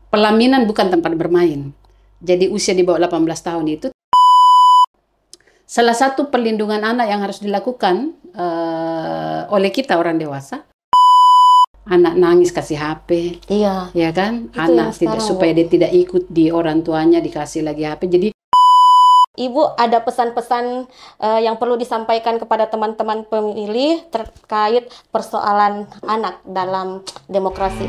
pelaminan bukan tempat bermain. Jadi usia di bawah 18 tahun itu salah satu perlindungan anak yang harus dilakukan oleh kita orang dewasa. Anak nangis kasih HP, Iya. ya kan? Itu Anak yang sekarang, supaya dia tidak ikut di orang tuanya dikasih lagi HP. Jadi Ibu ada pesan-pesan yang perlu disampaikan kepada teman-teman pemilih terkait persoalan anak dalam demokrasi.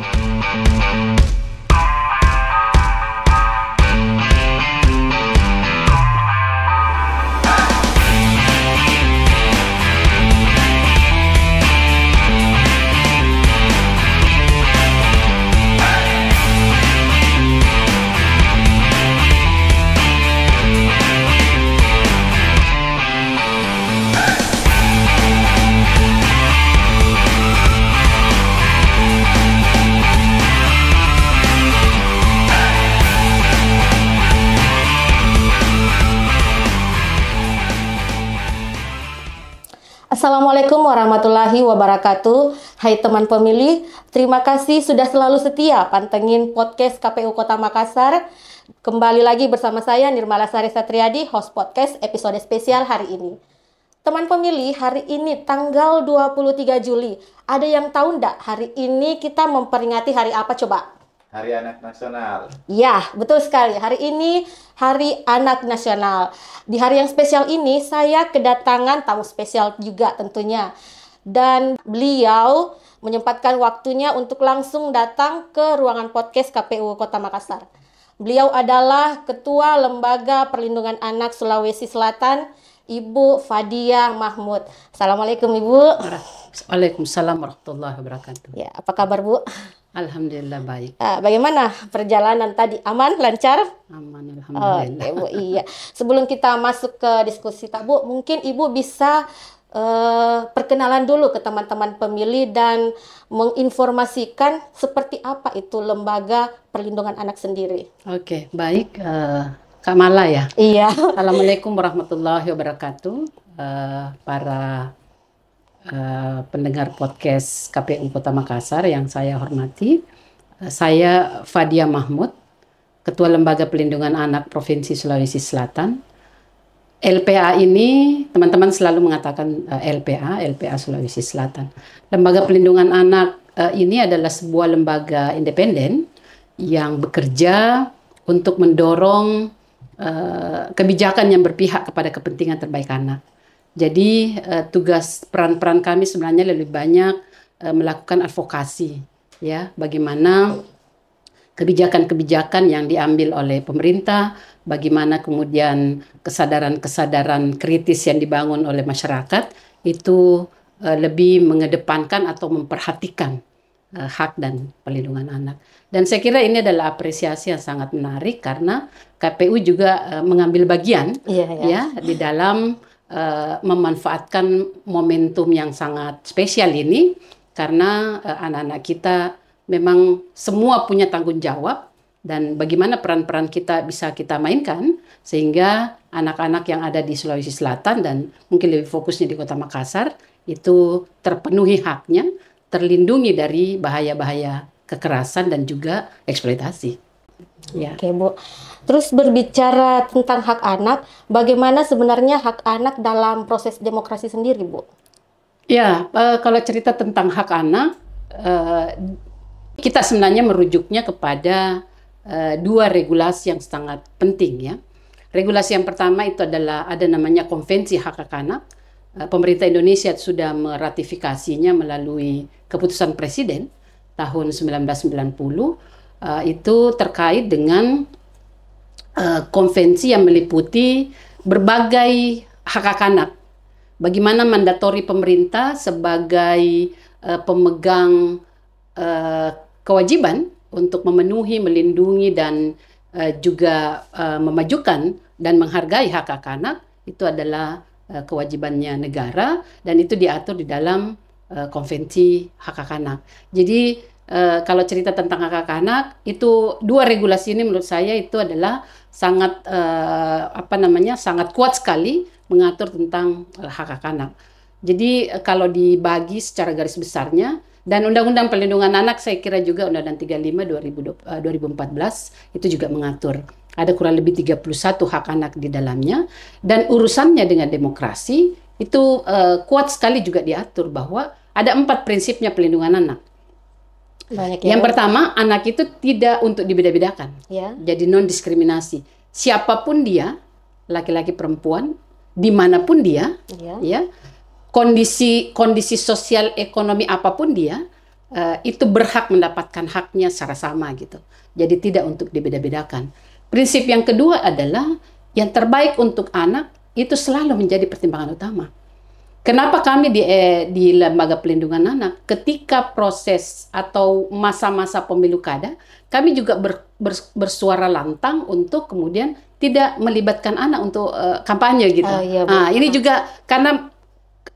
Assalamualaikum warahmatullahi wabarakatuh. Hai teman pemilih, terima kasih sudah selalu setia pantengin podcast KPU Kota Makassar. Kembali lagi bersama saya Nirmala Sari Satriadi, host podcast episode spesial hari ini. Teman pemilih, hari ini tanggal 23 Juli. Ada yang tahu enggak hari ini kita memperingati hari apa coba? Hari Anak Nasional. Ya, betul sekali. Hari ini Hari Anak Nasional. Di hari yang spesial ini, saya kedatangan tamu spesial juga tentunya. Dan beliau menyempatkan waktunya untuk langsung datang ke ruangan podcast KPU Kota Makassar. Beliau adalah Ketua Lembaga Perlindungan Anak Sulawesi Selatan, Ibu Fadia Mahmud. Assalamualaikum Ibu. Waalaikumsalam warahmatullahi wabarakatuh. Ya, apa kabar Bu? Alhamdulillah baik. Bagaimana perjalanan tadi? Aman, lancar? Aman, alhamdulillah. Oke, Bu, iya. Sebelum kita masuk ke diskusi, Bu, mungkin Ibu bisa perkenalan dulu ke teman-teman pemilih dan menginformasikan seperti apa itu Lembaga Perlindungan Anak sendiri. Oke, baik. Kak Mala ya? Iya. Assalamualaikum warahmatullahi wabarakatuh. Para pendengar podcast KPU Kota Makassar yang saya hormati. Saya Fadia Mahmud, Ketua Lembaga Perlindungan Anak Provinsi Sulawesi Selatan. LPA ini, teman-teman selalu mengatakan LPA Sulawesi Selatan. Lembaga Perlindungan Anak ini adalah sebuah lembaga independen yang bekerja untuk mendorong kebijakan yang berpihak kepada kepentingan terbaik anak. Jadi tugas peran-peran kami sebenarnya lebih banyak melakukan advokasi, ya, bagaimana kebijakan-kebijakan yang diambil oleh pemerintah, bagaimana kemudian kesadaran-kesadaran kritis yang dibangun oleh masyarakat itu lebih mengedepankan atau memperhatikan hak dan perlindungan anak. Dan saya kira ini adalah apresiasi yang sangat menarik karena KPU juga mengambil bagian ya di dalam memanfaatkan momentum yang sangat spesial ini karena anak-anak kita memang semua punya tanggung jawab dan bagaimana peran-peran kita bisa kita mainkan sehingga anak-anak yang ada di Sulawesi Selatan dan mungkin lebih fokusnya di Kota Makassar itu terpenuhi haknya, terlindungi dari bahaya-bahaya kekerasan dan juga eksploitasi. Ya. Oke Bu, terus berbicara tentang hak anak, bagaimana sebenarnya hak anak dalam proses demokrasi sendiri Bu? Ya, kalau cerita tentang hak anak, kita sebenarnya merujuknya kepada dua regulasi yang sangat penting ya. Regulasi yang pertama itu adalah ada namanya Konvensi Hak Anak. Pemerintah Indonesia sudah meratifikasinya melalui keputusan Presiden tahun 1990. Itu terkait dengan konvensi yang meliputi berbagai hak anak. Bagaimana mandatori pemerintah sebagai pemegang kewajiban untuk memenuhi, melindungi dan juga memajukan dan menghargai hak anak itu adalah kewajibannya negara dan itu diatur di dalam konvensi hak anak. Jadi kalau cerita tentang hak anak itu dua regulasi ini menurut saya itu adalah sangat sangat kuat sekali mengatur tentang hak anak. Jadi kalau dibagi secara garis besarnya Dan Undang-Undang Perlindungan Anak saya kira juga Undang-Undang 35 2014 itu juga mengatur. Ada kurang lebih 31 hak anak di dalamnya. Dan urusannya dengan demokrasi itu kuat sekali juga diatur bahwa ada 4 prinsipnya perlindungan anak. Banyak ya. Yang pertama, anak itu tidak untuk dibeda-bedakan. Ya. Jadi non-diskriminasi. Siapapun dia, laki-laki perempuan, dimanapun dia, ya, kondisi sosial ekonomi apapun dia, itu berhak mendapatkan haknya secara sama gitu. Jadi tidak untuk dibeda-bedakan. Prinsip yang kedua adalah yang terbaik untuk anak itu selalu menjadi pertimbangan utama. Kenapa kami di Lembaga Pelindungan Anak ketika proses atau masa-masa pemilu kada, kami juga bersuara lantang untuk kemudian tidak melibatkan anak untuk kampanye gitu. Ini juga karena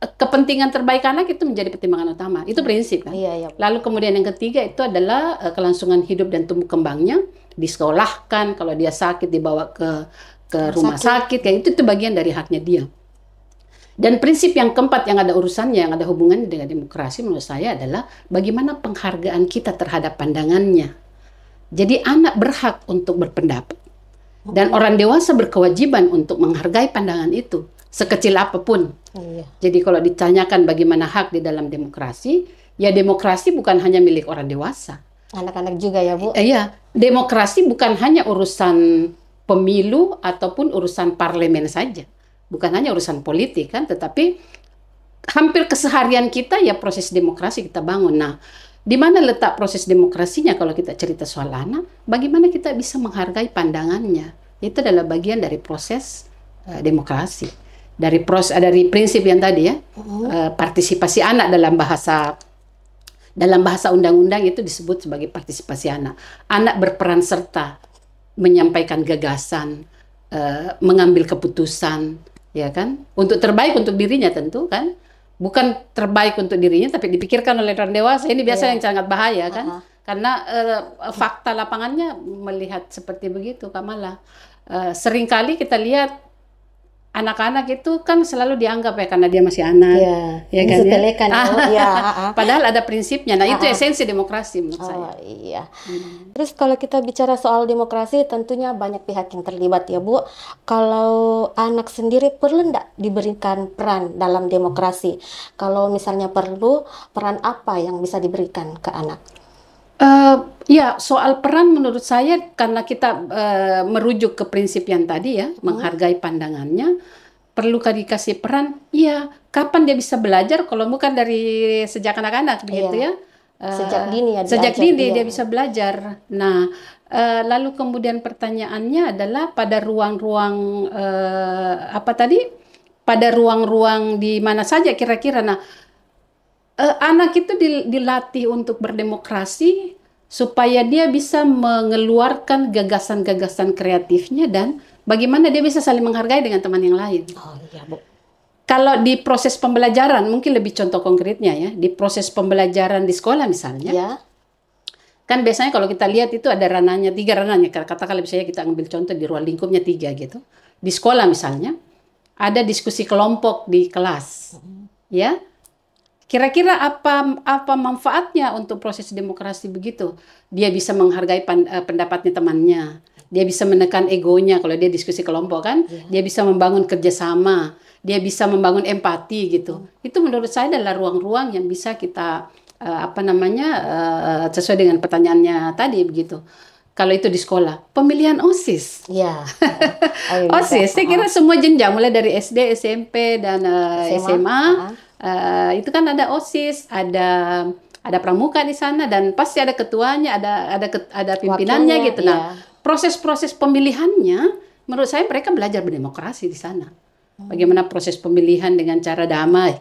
kepentingan terbaik anak itu menjadi pertimbangan utama. Itu prinsip kan. Lalu kemudian yang ketiga itu adalah kelangsungan hidup dan tumbuh kembangnya, disekolahkan, kalau dia sakit dibawa ke rumah sakit, kayak itu bagian dari haknya dia. Dan prinsip yang keempat yang ada urusannya, yang ada hubungannya dengan demokrasi menurut saya adalah bagaimana penghargaan kita terhadap pandangannya. Jadi anak berhak untuk berpendapat. Dan orang dewasa berkewajiban untuk menghargai pandangan itu, sekecil apapun. Jadi kalau ditanyakan bagaimana hak di dalam demokrasi, ya demokrasi bukan hanya milik orang dewasa. Anak-anak juga ya Bu? Iya, demokrasi bukan hanya urusan pemilu ataupun urusan parlemen saja. Bukan hanya urusan politik kan, tetapi hampir keseharian kita ya proses demokrasi kita bangun. Nah, di mana letak proses demokrasinya kalau kita cerita soal anak? Bagaimana kita bisa menghargai pandangannya? Itu adalah bagian dari proses demokrasi. Dari prinsip yang tadi ya, partisipasi anak dalam bahasa undang-undang itu disebut sebagai partisipasi anak. Anak berperan serta menyampaikan gagasan, mengambil keputusan, ya kan? Untuk terbaik untuk dirinya tentu kan, bukan terbaik untuk dirinya tapi dipikirkan oleh orang dewasa. Ini biasa yang sangat bahaya kan, karena fakta lapangannya melihat seperti begitu, Kak Mala. Seringkali kita lihat anak-anak itu kan selalu dianggap ya karena dia masih anak, ya kan ya. Padahal ada prinsipnya. Nah itu esensi demokrasi menurut saya. Iya. Terus kalau kita bicara soal demokrasi, tentunya banyak pihak yang terlibat ya Bu. Kalau anak sendiri perlu enggak diberikan peran dalam demokrasi? Kalau misalnya perlu, peran apa yang bisa diberikan ke anak? Ya, soal peran menurut saya karena kita merujuk ke prinsip yang tadi ya, menghargai pandangannya, perlukah dikasih peran? Iya, kapan dia bisa belajar kalau bukan dari sejak anak-anak begitu ya? Sejak dini ya. Sejak dini dia bisa belajar. Nah, lalu kemudian pertanyaannya adalah pada ruang-ruang pada ruang-ruang di mana saja kira-kira. Nah, anak itu dilatih untuk berdemokrasi supaya dia bisa mengeluarkan gagasan-gagasan kreatifnya dan bagaimana dia bisa saling menghargai dengan teman yang lain. Iya, Bu. Kalau di proses pembelajaran, mungkin lebih contoh konkretnya ya, di proses pembelajaran di sekolah misalnya, kan biasanya kalau kita lihat itu ada ranahnya, 3 ranahnya, katakanlah misalnya kita ambil contoh di ruang lingkupnya 3 gitu. Di sekolah misalnya, ada diskusi kelompok di kelas, ya. Kira-kira apa manfaatnya untuk proses demokrasi begitu? Dia bisa menghargai pendapatnya temannya. Dia bisa menekan egonya kalau dia diskusi kelompok kan. Dia bisa membangun kerjasama. Dia bisa membangun empati gitu. Itu menurut saya adalah ruang-ruang yang bisa kita sesuai dengan pertanyaannya tadi begitu. Kalau itu di sekolah, pemilihan OSIS. Ya. OSIS, saya kira semua jenjang mulai dari SD, SMP dan SMA. Itu kan ada OSIS, ada pramuka di sana dan pasti ada ketuanya, ada pimpinannya wakilnya, gitu. Nah, proses-proses pemilihannya menurut saya mereka belajar berdemokrasi di sana. Bagaimana proses pemilihan dengan cara damai,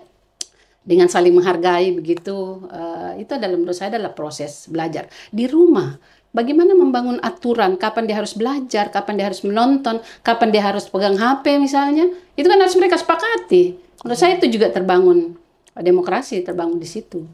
dengan saling menghargai begitu. Itu adalah menurut saya adalah proses belajar. Di rumah, bagaimana membangun aturan kapan dia harus belajar, kapan dia harus menonton, kapan dia harus pegang HP misalnya. Itu kan harus mereka sepakati. Menurut saya itu juga terbangun, demokrasi terbangun di situ.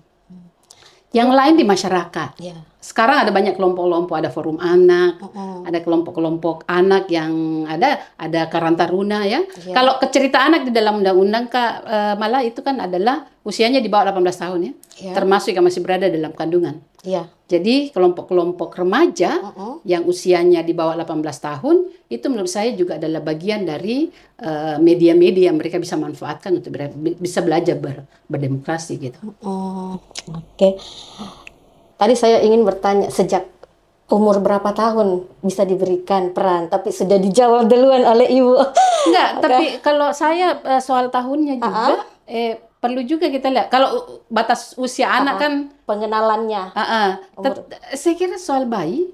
yang lain di masyarakat. Ya. Sekarang ada banyak kelompok-kelompok, ada forum anak, ada kelompok-kelompok anak yang ada Karang Taruna ya. Iya. Kalau cerita anak di dalam undang-undang Kak, malah itu kan adalah usianya di bawah 18 tahun ya. Iya. Termasuk yang masih berada dalam kandungan. Iya. Jadi kelompok-kelompok remaja yang usianya di bawah 18 tahun itu menurut saya juga adalah bagian dari media-media yang mereka bisa manfaatkan untuk bisa belajar berdemokrasi gitu. Oke. Tadi saya ingin bertanya, sejak umur berapa tahun bisa diberikan peran, tapi sudah dijawab duluan oleh Ibu. Enggak, tapi kalau saya soal tahunnya juga perlu juga kita lihat. Kalau batas usia anak kan pengenalannya. Saya kira soal bayi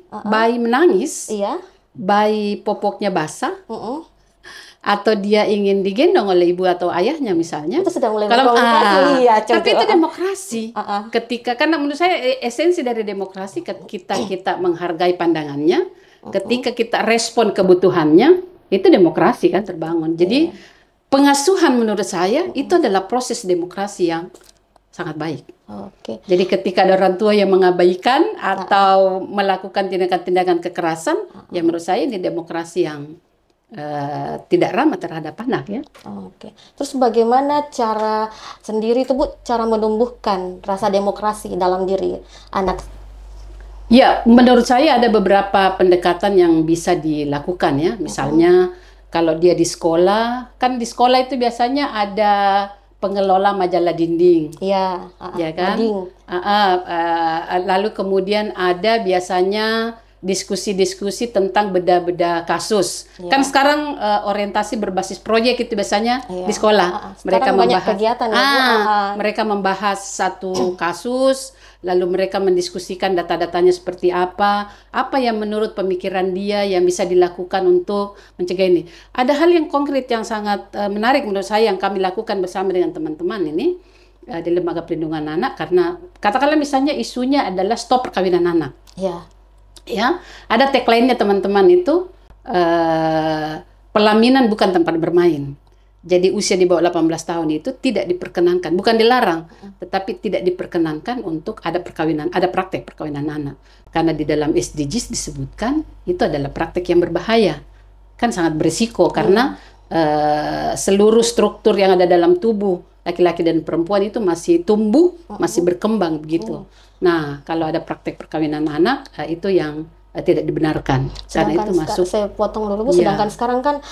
menangis, Iya. bayi popoknya basah, atau dia ingin digendong oleh ibu atau ayahnya misalnya. Itu sudah mulai Kalau berkomunikasi, iya, tapi itu demokrasi. Ketika karena menurut saya esensi dari demokrasi kita menghargai pandangannya, ketika kita respon kebutuhannya, itu demokrasi kan terbangun. Jadi pengasuhan menurut saya itu adalah proses demokrasi yang sangat baik. Oke. Jadi ketika ada orang tua yang mengabaikan atau melakukan tindakan-tindakan kekerasan, ya menurut saya ini demokrasi yang tidak ramah terhadap anak ya. Oke. Terus bagaimana cara sendiri itu Bu, cara menumbuhkan rasa demokrasi dalam diri anak? Ya, menurut saya ada beberapa pendekatan yang bisa dilakukan ya. Misalnya kalau dia di sekolah, kan di sekolah itu biasanya ada pengelola majalah dinding. Iya, Ya kan? Lalu kemudian ada biasanya diskusi-diskusi tentang beda-beda kasus. Kan sekarang orientasi berbasis proyek itu biasanya di sekolah. Mereka banyak membahas kegiatan ya, Bu. mereka membahas satu kasus, lalu mereka mendiskusikan data-datanya seperti apa yang menurut pemikiran dia yang bisa dilakukan untuk mencegah ini. Ada hal yang konkret yang sangat menarik menurut saya yang kami lakukan bersama dengan teman-teman ini di Lembaga Perlindungan Anak, karena katakanlah misalnya isunya adalah stop perkawinan anak. Iya. Ya, ada tagline-nya teman-teman itu pelaminan bukan tempat bermain. Jadi usia di bawah 18 tahun itu tidak diperkenankan, bukan dilarang, tetapi tidak diperkenankan untuk ada praktek perkawinan anak. Karena di dalam SDGs disebutkan itu adalah praktek yang berbahaya. Kan sangat berisiko karena seluruh struktur yang ada dalam tubuh laki-laki dan perempuan itu masih tumbuh, masih berkembang begitu. Nah, kalau ada praktek perkawinan anak itu yang tidak dibenarkan. Karena itu masuk. Saya potong dulu Bu, sedangkan sekarang kan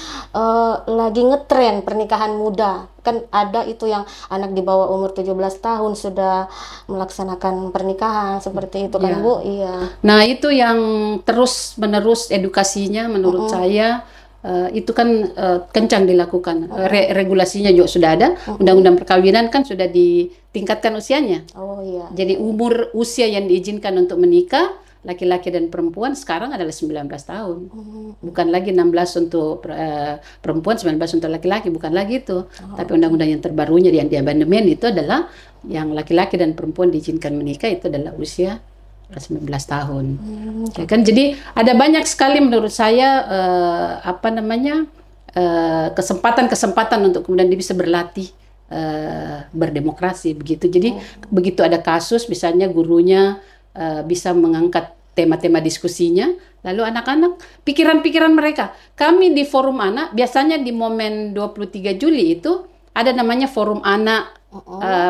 lagi ngetren pernikahan muda. Kan ada itu yang anak di bawah umur 17 tahun sudah melaksanakan pernikahan seperti itu kan Bu. Iya. Nah, itu yang terus-menerus edukasinya menurut saya itu kan kencang dilakukan. Regulasinya juga sudah ada. Undang-undang perkawinan kan sudah ditingkatkan usianya. Oh iya. Jadi usia yang diizinkan untuk menikah laki-laki dan perempuan sekarang adalah 19 tahun. Bukan lagi 16 untuk perempuan, 19 untuk laki-laki, bukan lagi itu. Tapi undang-undang yang terbarunya yang di amandemen itu adalah yang laki-laki dan perempuan diizinkan menikah itu adalah usia 19 tahun. Ya kan? Jadi ada banyak sekali menurut saya kesempatan-kesempatan untuk kemudian dia bisa berlatih berdemokrasi begitu. Jadi begitu ada kasus misalnya gurunya bisa mengangkat tema-tema diskusinya, lalu anak-anak pikiran-pikiran mereka. Kami di Forum Anak biasanya di momen 23 Juli itu ada namanya Forum Anak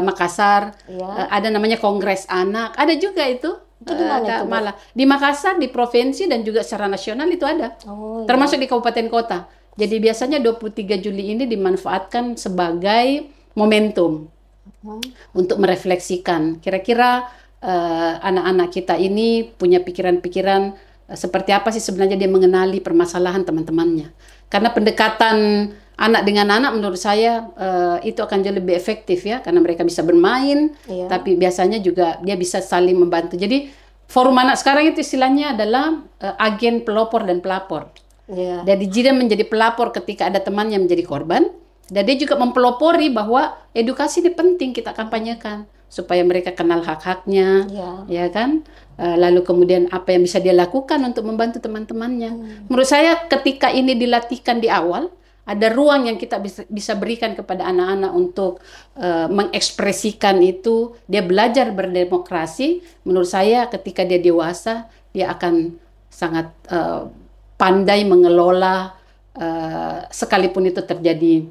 Makassar, ada namanya Kongres Anak, ada juga itu. Itu di mana itu, malah di Makassar, di provinsi dan juga secara nasional itu ada. Termasuk di kabupaten kota. Jadi biasanya 23 Juli ini dimanfaatkan sebagai momentum untuk merefleksikan kira-kira anak-anak kita ini punya pikiran-pikiran seperti apa sih sebenarnya dia mengenali permasalahan teman-temannya. Karena pendekatan anak dengan anak menurut saya itu akan jauh lebih efektif ya, karena mereka bisa bermain, tapi biasanya juga dia bisa saling membantu. Jadi forum anak sekarang itu istilahnya adalah agen pelopor dan pelapor. Jadi dia menjadi pelapor ketika ada teman yang menjadi korban, dan dia juga mempelopori bahwa edukasi ini penting kita kampanyekan supaya mereka kenal hak-haknya, ya kan? Lalu kemudian apa yang bisa dia lakukan untuk membantu teman-temannya. Menurut saya ketika ini dilatihkan di awal, ada ruang yang kita bisa berikan kepada anak-anak untuk mengekspresikan itu. Dia belajar berdemokrasi. Menurut saya ketika dia dewasa, dia akan sangat pandai mengelola sekalipun itu terjadi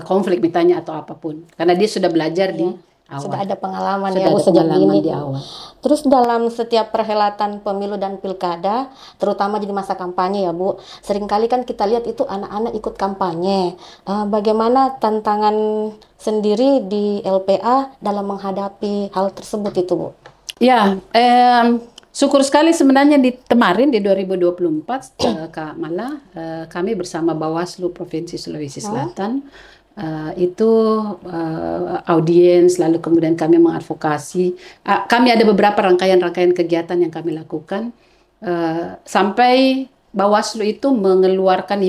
konflik misalnya atau apapun. Karena dia sudah belajar di awal. Sudah ada pengalaman Sudah ya Bu ada sejak pengalaman dini. di awal. Terus dalam setiap perhelatan pemilu dan pilkada, terutama di masa kampanye ya Bu, seringkali kan kita lihat itu anak-anak ikut kampanye. Bagaimana tantangan sendiri di LPA dalam menghadapi hal tersebut itu Bu? Ya, syukur sekali sebenarnya kemarin di 2024 Kak Mala, kami bersama Bawaslu Provinsi Sulawesi Selatan itu audiens, lalu kemudian kami mengadvokasi. Kami ada beberapa rangkaian-rangkaian kegiatan yang kami lakukan sampai Bawaslu itu mengeluarkan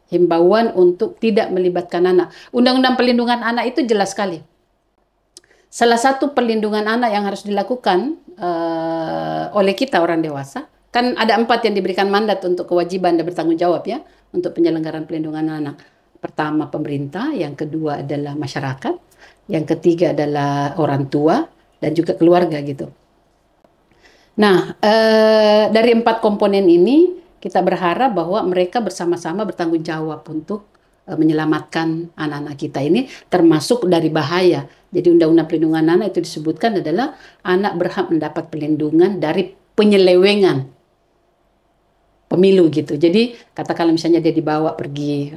himbauan untuk tidak melibatkan anak. Undang-Undang Perlindungan Anak itu jelas sekali. Salah satu perlindungan anak yang harus dilakukan oleh kita orang dewasa, kan ada 4 yang diberikan mandat untuk kewajiban dan bertanggung jawab ya untuk penyelenggaraan perlindungan anak. Pertama pemerintah, yang kedua adalah masyarakat, yang ketiga adalah orang tua dan juga keluarga gitu. Nah, dari 4 komponen ini kita berharap bahwa mereka bersama-sama bertanggung jawab untuk menyelamatkan anak-anak kita ini termasuk dari bahaya. Jadi Undang-Undang Perlindungan Anak itu disebutkan adalah anak berhak mendapat perlindungan dari penyelewengan pemilu gitu. Jadi katakanlah misalnya dia dibawa pergi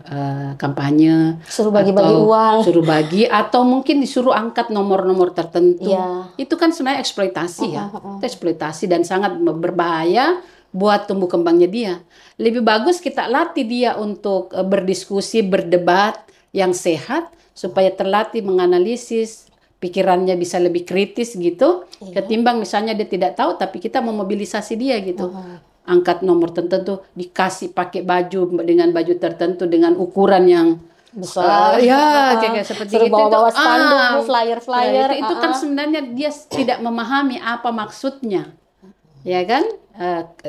kampanye, Suruh bagi-bagi uang. suruh bagi atau mungkin disuruh angkat nomor-nomor tertentu. Ya. Itu kan sebenarnya eksploitasi ya. Itu eksploitasi dan sangat berbahaya buat tumbuh kembangnya dia. Lebih bagus kita latih dia untuk berdiskusi, berdebat yang sehat supaya terlatih menganalisis, pikirannya bisa lebih kritis gitu. Ketimbang misalnya dia tidak tahu tapi kita memobilisasi dia gitu. Angkat nomor tertentu, dikasih pakai baju dengan baju tertentu dengan ukuran yang Besar. kayak seperti Suruh itu. bawa-bawa spanduk, flyer-flyer. Itu kan sebenarnya dia tidak memahami apa maksudnya, ya kan?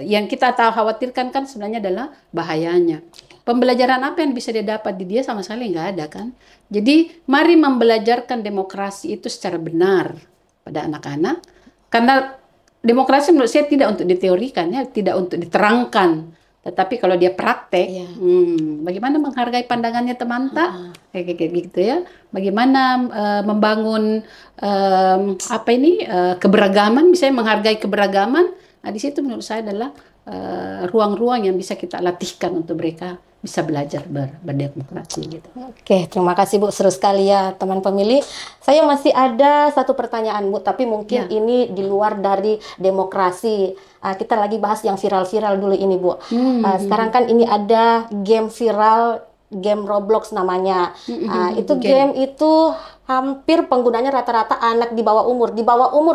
Yang kita tahu khawatirkan kan sebenarnya adalah bahayanya. Pembelajaran apa yang bisa dia dapat di dia sama sekali nggak ada kan? Jadi mari membelajarkan demokrasi itu secara benar pada anak-anak, karena demokrasi menurut saya tidak untuk diteorikan ya, tidak untuk diterangkan. Tetapi kalau dia praktek, bagaimana menghargai pandangannya teman tak, kayak gitu ya. Bagaimana membangun keberagaman, misalnya menghargai keberagaman. Nah, di situ menurut saya adalah ruang-ruang yang bisa kita latihkan untuk mereka bisa belajar berdemokrasi gitu. Oke, terima kasih Bu, seru sekali ya teman pemilih. Saya masih ada satu pertanyaan Bu, tapi mungkin ini di luar dari demokrasi. Kita lagi bahas yang viral-viral dulu ini Bu. Sekarang kan ini ada game viral, game Roblox namanya. Itu game itu hampir penggunanya rata-rata anak di bawah umur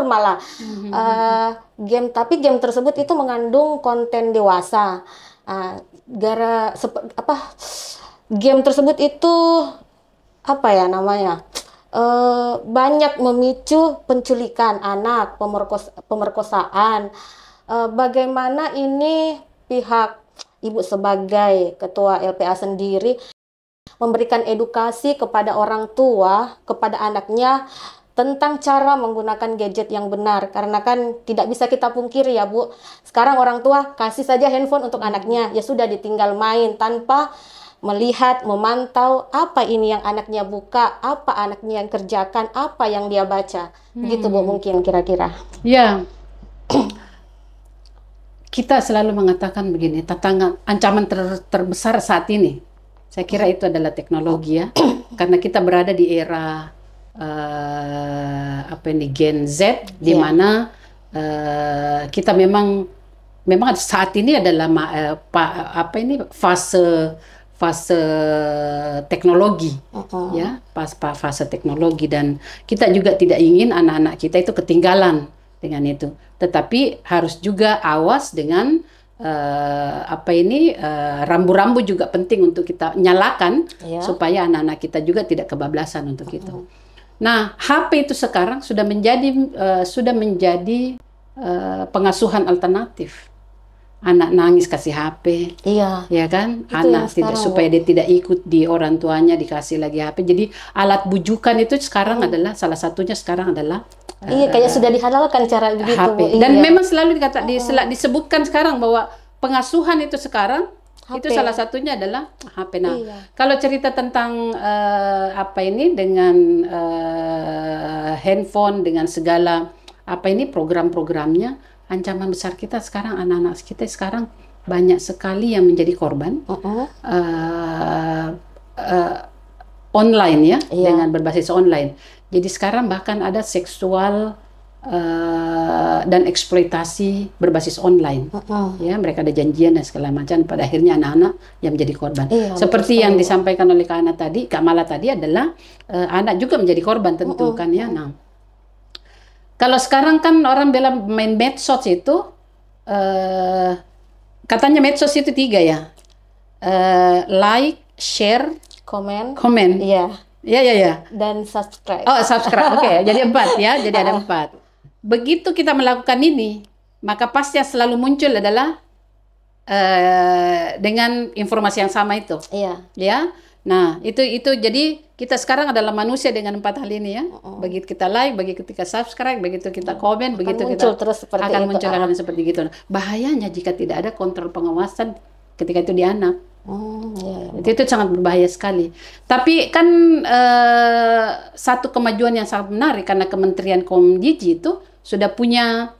malah. Tapi game tersebut itu mengandung konten dewasa. Game tersebut itu banyak memicu penculikan anak, pemerkosaan. Bagaimana ini pihak Ibu sebagai ketua LPA sendiri memberikan edukasi kepada orang tua, kepada anaknya tentang cara menggunakan gadget yang benar, karena kan tidak bisa kita pungkiri ya Bu, sekarang orang tua kasih saja handphone untuk anaknya, ya sudah ditinggal main tanpa melihat, memantau apa ini yang anaknya buka, apa anaknya yang kerjakan, apa yang dia baca. Begitu Bu mungkin kira-kira. Ya, kita selalu mengatakan begini, tantangan ancaman terbesar saat ini, saya kira itu adalah teknologi ya, karena kita berada di era Gen Z, di mana kita memang saat ini adalah fase teknologi, ya, fase teknologi, dan kita juga tidak ingin anak-anak kita itu ketinggalan dengan itu. Tetapi harus juga awas dengan rambu-rambu juga penting untuk kita nyalakan supaya anak-anak kita juga tidak kebablasan untuk itu. Nah, HP itu sekarang sudah menjadi pengasuhan alternatif. anak nangis kasih HP. Iya. Ya kan, Itu yang anak tidak sekarang, supaya dia tidak ikut di orang tuanya dikasih lagi HP. Jadi alat bujukan itu sekarang adalah salah satunya sekarang adalah Iya, kayak sudah dihalalkan cara begitu, HP. Bu. Dan Iya. memang selalu disebutkan sekarang bahwa pengasuhan itu sekarang itu HP. salah satunya adalah HP. Nah, Iya. kalau cerita tentang dengan handphone dengan segala program-programnya, ancaman besar kita sekarang anak-anak kita sekarang banyak sekali yang menjadi korban online ya, Iya. dengan berbasis online. Jadi sekarang bahkan ada seksual dan eksploitasi berbasis online. Ya, mereka ada janjian dan segala macam. Pada akhirnya anak-anak yang menjadi korban. Iya, Seperti betul yang sekali, Bu. disampaikan oleh Kak Mala tadi adalah anak juga menjadi korban tentu kan ya. Nah, kalau sekarang kan orang bilang main medsos itu katanya medsos itu 3 ya. Like, share, Komen. komen. Iya. Ya. Dan subscribe. Oh, subscribe. Oke, jadi 4 ya. Jadi ada 4. Begitu kita melakukan ini, maka pasti yang selalu muncul adalah dengan informasi yang sama itu. Iya. Ya. Nah, itu jadi kita sekarang adalah manusia dengan 4 hal ini ya. Begitu kita like, begitu kita subscribe, begitu kita komen, begitu muncul kita terus seperti akan itu. muncul akan seperti gitu. Nah, bahayanya jika tidak ada kontrol pengawasan ketika itu di anak. Iya. Itu sangat berbahaya sekali. Tapi kan satu kemajuan yang sangat menarik karena Kementerian Komdiji itu sudah punya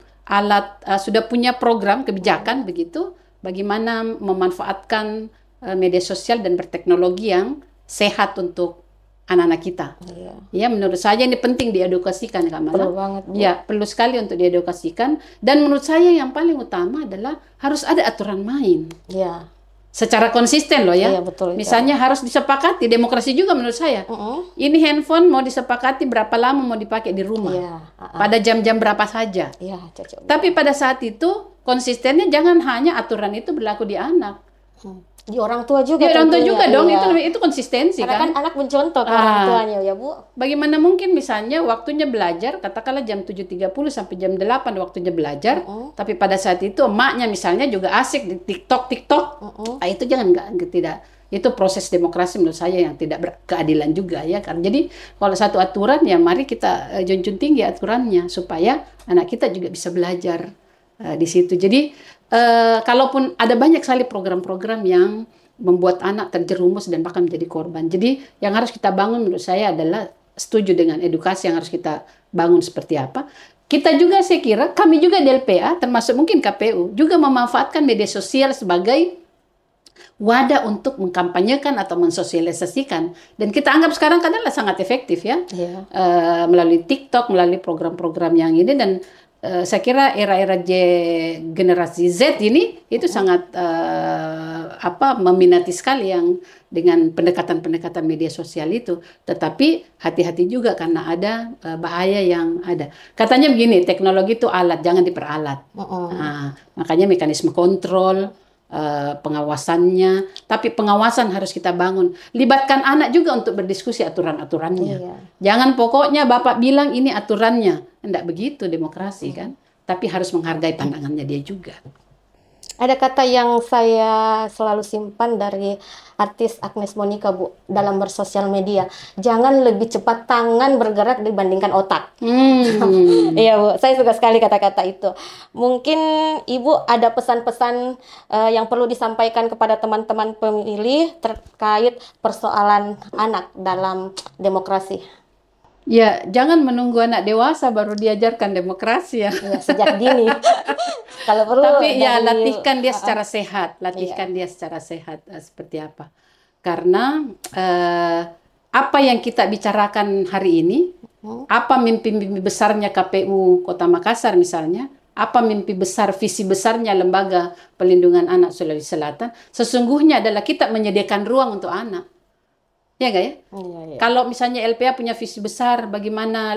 sudah punya program kebijakan begitu, bagaimana memanfaatkan media sosial dan berteknologi yang sehat untuk anak-anak kita. Iya. Ya, menurut saya ini penting diedukasikan, Kak Mala. Perlu banget, Bu. Ya, perlu sekali untuk diedukasikan. Dan menurut saya yang paling utama adalah harus ada aturan main. Iya. Secara konsisten loh ya. Iya, betul. Misalnya harus disepakati, demokrasi juga menurut saya. Ini handphone mau disepakati berapa lama mau dipakai di rumah. Iya. Pada jam-jam berapa saja. Iya, cocok. Tapi pada saat itu konsistennya jangan hanya aturan itu berlaku di anak. Di orang tua juga. Di orang tua tentunya, juga dong, iya. itu konsistensi Karena kan. kan anak mencontoh ke orang tuanya ya, Bu. Bagaimana mungkin misalnya waktunya belajar, katakanlah jam 7.30 sampai jam 8 waktunya belajar, tapi pada saat itu emaknya misalnya juga asik di TikTok. Nah, itu tidak. Itu proses demokrasi menurut saya yang tidak berkeadilan juga ya kan. Jadi kalau satu aturan ya mari kita junjung tinggi aturannya supaya anak kita juga bisa belajar di situ. Jadi kalaupun ada banyak sekali program-program yang membuat anak terjerumus dan bahkan menjadi korban. Jadi yang harus kita bangun menurut saya adalah setuju dengan edukasi yang harus kita bangun seperti apa. Kita juga saya kira, kami juga di LPA, termasuk mungkin KPU, juga memanfaatkan media sosial sebagai wadah untuk mengkampanyekan atau mensosialisasikan. Dan kita anggap sekarang adalah sangat efektif ya. Iya. Melalui TikTok, melalui program-program yang ini. Dan saya kira era-era generasi Z ini itu sangat meminati sekali yang dengan pendekatan-pendekatan media sosial itu. Tetapi hati-hati juga karena ada bahaya yang ada. Katanya begini, teknologi itu alat, jangan diperalat. Nah, makanya mekanisme kontrol, pengawasannya, tapi pengawasan harus kita bangun. Libatkan anak juga untuk berdiskusi aturan-aturannya. Iya. Jangan pokoknya bapak bilang ini aturannya. Tidak begitu demokrasi kan. Tapi harus menghargai pandangannya dia juga. Ada kata yang saya selalu simpan dari artis Agnes Monica, Bu, dalam bersosial media. Jangan lebih cepat tangan bergerak dibandingkan otak. Iya, Bu. Saya suka sekali kata-kata itu. Mungkin Ibu ada pesan-pesan yang perlu disampaikan kepada teman-teman pemilih terkait persoalan anak dalam demokrasi. Ya, jangan menunggu anak dewasa baru diajarkan demokrasi ya. Ya, sejak dini. Kalau perlu. Tapi ya dari- latihkan dia secara sehat, dia secara sehat seperti apa. Karena apa yang kita bicarakan hari ini, apa mimpi-mimpi besarnya KPU Kota Makassar misalnya, apa mimpi besar, visi besarnya Lembaga Pelindungan Anak Sulawesi Selatan, sesungguhnya adalah kita menyediakan ruang untuk anak. Ya nggak ya? Iya. Kalau misalnya LPA punya visi besar bagaimana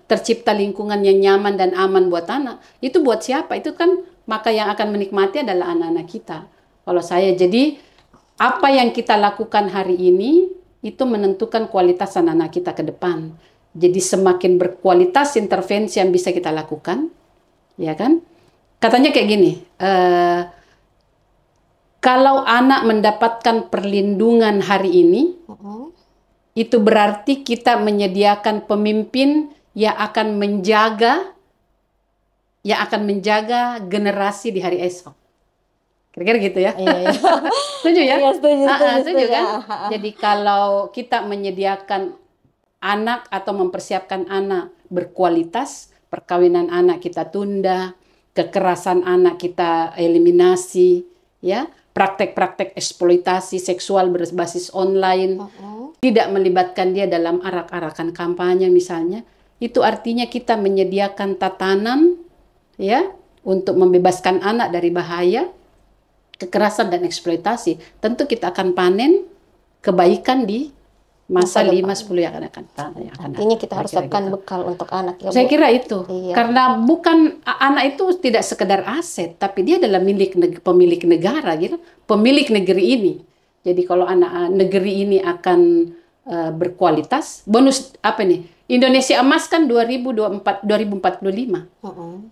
tercipta lingkungan yang nyaman dan aman buat anak, itu buat siapa? Itu kan maka yang akan menikmati adalah anak-anak kita. Kalau saya jadi apa yang kita lakukan hari ini itu menentukan kualitas anak-anak kita ke depan. Jadi semakin berkualitas intervensi yang bisa kita lakukan, ya kan? Katanya kayak gini, kalau anak mendapatkan perlindungan hari ini, itu berarti kita menyediakan pemimpin yang akan menjaga generasi di hari esok. Kira-kira gitu ya. Iya. Setuju ya? Iya, setuju kan? ya. Jadi kalau kita menyediakan anak atau mempersiapkan anak berkualitas, perkawinan anak kita tunda, kekerasan anak kita eliminasi, ya, praktek-praktek eksploitasi seksual berbasis online, tidak melibatkan dia dalam arak-arakan kampanye misalnya, itu artinya kita menyediakan tatanan, ya, untuk membebaskan anak dari bahaya kekerasan dan eksploitasi. Tentu kita akan panen kebaikan di masa 5-10 yang akan datang. Artinya kita harus siapkan bekal untuk anak ya, Bu. Saya kira itu. Iya. Karena bukan anak itu tidak sekedar aset, tapi dia adalah pemilik negara gitu, pemilik negeri ini. Jadi kalau anak negeri ini akan berkualitas, bonus apa nih? Indonesia Emas kan 2045.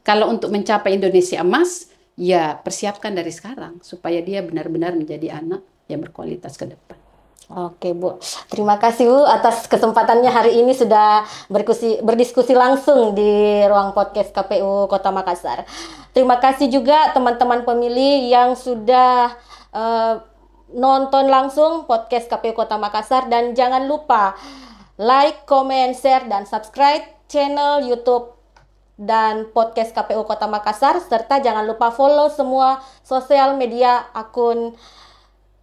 Kalau untuk mencapai Indonesia Emas, ya persiapkan dari sekarang supaya dia benar-benar menjadi anak yang berkualitas ke depan. Oke, Bu. Terima kasih, Bu, atas kesempatannya hari ini sudah berdiskusi langsung di ruang podcast KPU Kota Makassar. Terima kasih juga teman-teman pemilih yang sudah nonton langsung podcast KPU Kota Makassar, dan jangan lupa like, comment, share, dan subscribe channel YouTube dan podcast KPU Kota Makassar, serta jangan lupa follow semua sosial media akun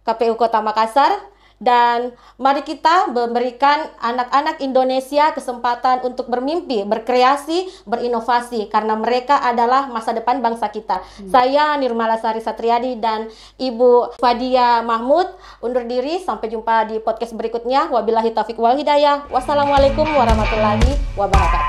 KPU Kota Makassar. Dan mari kita memberikan anak-anak Indonesia kesempatan untuk bermimpi, berkreasi, berinovasi, karena mereka adalah masa depan bangsa kita. Saya Nirmala Sari Satriadi dan Ibu Fadia Mahmud undur diri. Sampai jumpa di podcast berikutnya. Wabillahi taufiq wal hidayah. Wassalamualaikum warahmatullahi wabarakatuh.